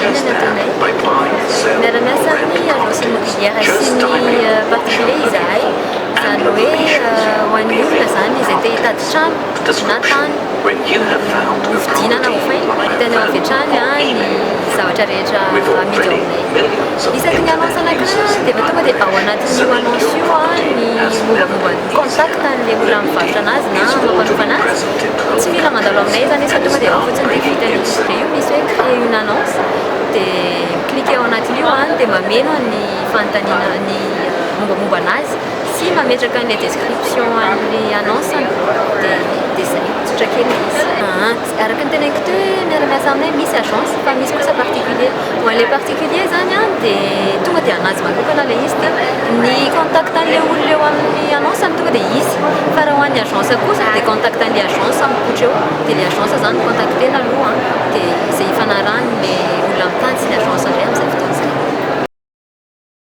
any ataonay miara-miasa amin'ny agence immobilière sy ny particulier izahay zany hoe ho an'ny olona zany izay te hitady trano na tany hovidinana hofainy tena eo avetrany ny zavatra rehetra amidy ao aminay isaky ny annonce anankiray dia efa tonga dia ao anatin'io annonce io ny mombamomba ny contact an'le olona mivarotra anazy na mampanofa anazy tsy mila mandalo aminay zany izy fa tonga dia ao fotsiny dia vitany dia io misy hoe créer une annonce dia cliquer ao anatin'io dia mameno ny fanontaniana ny mombamomba anazy sy mametraka an'le description an'le annonce dia zay tsotra kely izy araka ny teneniko teo hoe miara-miasa aminay misy agence fa misy kosa particulier ho an'le particulier zany dia tonga dia anazy manokana le izy dia ny contact an'le olona eo amin'ny annonce tonga dia izy fa raha ho an'ny agence kosa dia contact an'le agence mipoitra eo dia le agence zany contactena aloha dia izay ifanarahany